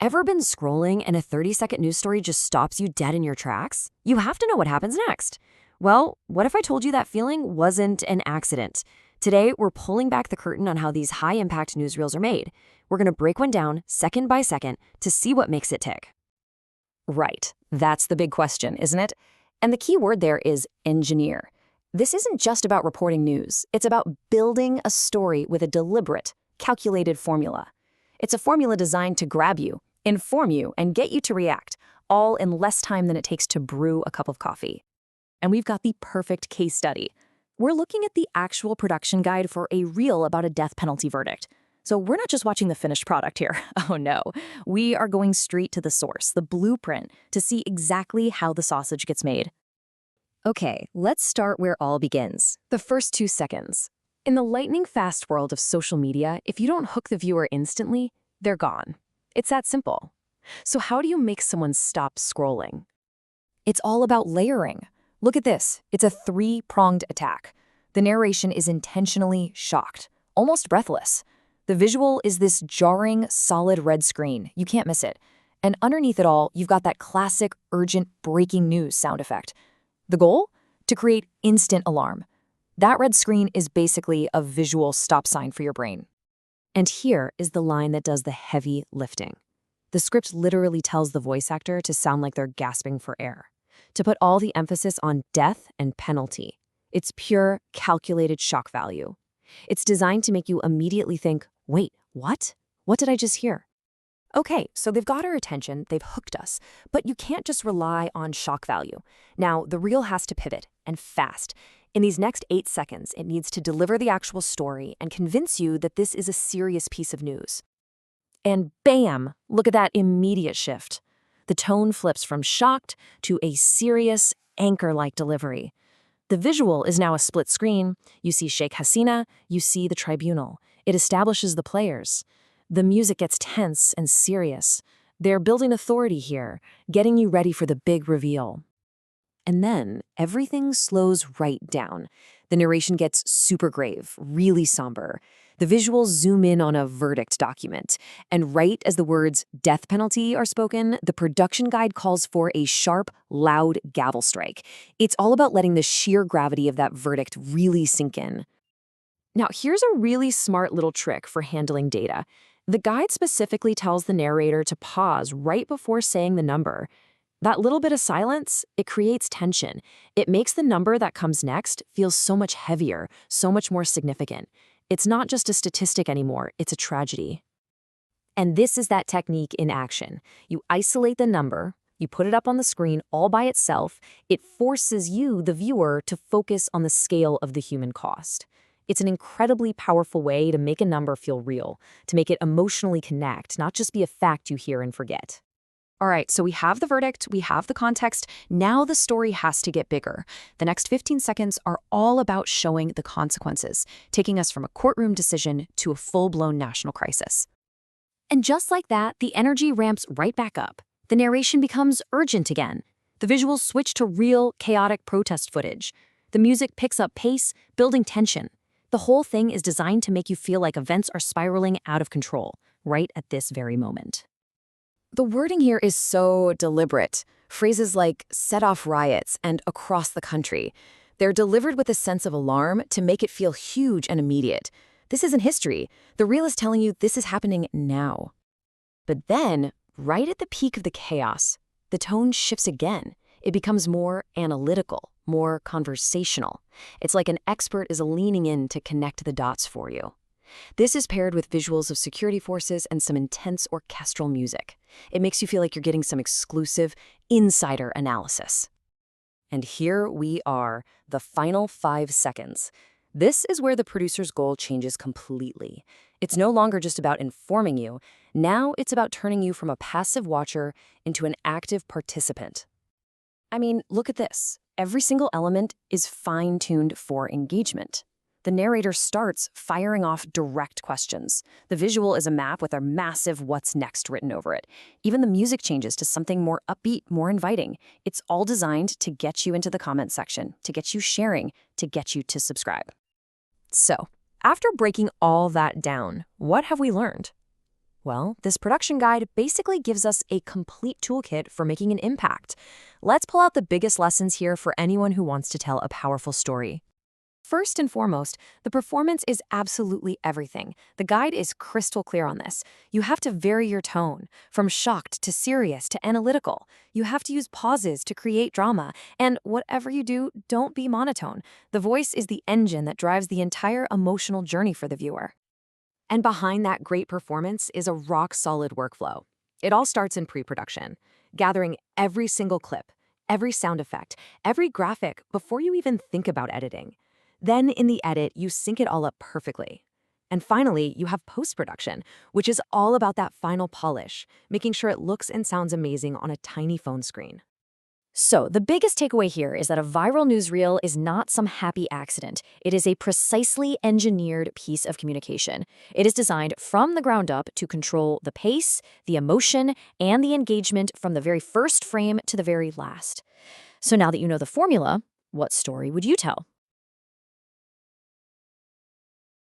Ever been scrolling and a 30-second news story just stops you dead in your tracks? You have to know what happens next. Well, what if I told you that feeling wasn't an accident? Today, we're pulling back the curtain on how these high-impact newsreels are made. We're going to break one down second by second to see what makes it tick. Right, that's the big question, isn't it? And the key word there is engineer. This isn't just about reporting news. It's about building a story with a deliberate, calculated formula. It's a formula designed to grab you, inform you, and get you to react, all in less time than it takes to brew a cup of coffee. And we've got the perfect case study. We're looking at the actual production guide for a reel about a death penalty verdict. So we're not just watching the finished product here. Oh no, we are going straight to the source, the blueprint, to see exactly how the sausage gets made. Okay, let's start where all begins. The first 2 seconds. In the lightning-fast world of social media, if you don't hook the viewer instantly, they're gone. It's that simple. So how do you make someone stop scrolling? It's all about layering. Look at this. It's a 3-pronged attack. The narration is intentionally shocked, almost breathless. The visual is this jarring, solid red screen. You can't miss it. And underneath it all, you've got that classic, urgent, breaking news sound effect. The goal? To create instant alarm. That red screen is basically a visual stop sign for your brain. And here is the line that does the heavy lifting. The script literally tells the voice actor to sound like they're gasping for air, to put all the emphasis on death and penalty. It's pure, calculated shock value. It's designed to make you immediately think, wait, what? What did I just hear? Okay, so they've got our attention, they've hooked us, but you can't just rely on shock value. Now, the reel has to pivot, and fast. In these next 8 seconds, it needs to deliver the actual story and convince you that this is a serious piece of news. And bam, look at that immediate shift. The tone flips from shocked to a serious, anchor-like delivery. The visual is now a split screen. You see Sheikh Hasina, you see the tribunal. It establishes the players. The music gets tense and serious. They're building authority here, getting you ready for the big reveal. And then everything slows right down. The narration gets super grave, really somber. The visuals zoom in on a verdict document. And right as the words death penalty are spoken, the production guide calls for a sharp, loud gavel strike. It's all about letting the sheer gravity of that verdict really sink in. Now, here's a really smart little trick for handling data. The guide specifically tells the narrator to pause right before saying the number. That little bit of silence, it creates tension. It makes the number that comes next feel so much heavier, so much more significant. It's not just a statistic anymore, it's a tragedy. And this is that technique in action. You isolate the number, you put it up on the screen all by itself. It forces you, the viewer, to focus on the scale of the human cost. It's an incredibly powerful way to make a number feel real, to make it emotionally connect, not just be a fact you hear and forget. All right, so we have the verdict, we have the context, now the story has to get bigger. The next 15 seconds are all about showing the consequences, taking us from a courtroom decision to a full-blown national crisis. And just like that, the energy ramps right back up. The narration becomes urgent again. The visuals switch to real, chaotic protest footage. The music picks up pace, building tension. The whole thing is designed to make you feel like events are spiraling out of control, right at this very moment. The wording here is so deliberate. Phrases like set off riots and across the country. They're delivered with a sense of alarm to make it feel huge and immediate. This isn't history. The reel is telling you this is happening now. But then, right at the peak of the chaos, the tone shifts again. It becomes more analytical, more conversational. It's like an expert is leaning in to connect the dots for you. This is paired with visuals of security forces and some intense orchestral music. It makes you feel like you're getting some exclusive insider analysis. And here we are, the final 5 seconds. This is where the producer's goal changes completely. It's no longer just about informing you. Now it's about turning you from a passive watcher into an active participant. I mean, look at this. Every single element is fine-tuned for engagement. The narrator starts firing off direct questions. The visual is a map with a massive what's next written over it. Even the music changes to something more upbeat, more inviting. It's all designed to get you into the comment section, to get you sharing, to get you to subscribe. So, after breaking all that down, what have we learned? Well, this production guide basically gives us a complete toolkit for making an impact. Let's pull out the biggest lessons here for anyone who wants to tell a powerful story. First and foremost, the performance is absolutely everything. The guide is crystal clear on this. You have to vary your tone, from shocked to serious to analytical. You have to use pauses to create drama, and whatever you do, don't be monotone. The voice is the engine that drives the entire emotional journey for the viewer. And behind that great performance is a rock-solid workflow. It all starts in pre-production, gathering every single clip, every sound effect, every graphic before you even think about editing. Then in the edit, you sync it all up perfectly. And finally, you have post-production, which is all about that final polish, making sure it looks and sounds amazing on a tiny phone screen. So, the biggest takeaway here is that a viral newsreel is not some happy accident. It is a precisely engineered piece of communication. It is designed from the ground up to control the pace, the emotion, and the engagement from the very first frame to the very last. So now that you know the formula, what story would you tell?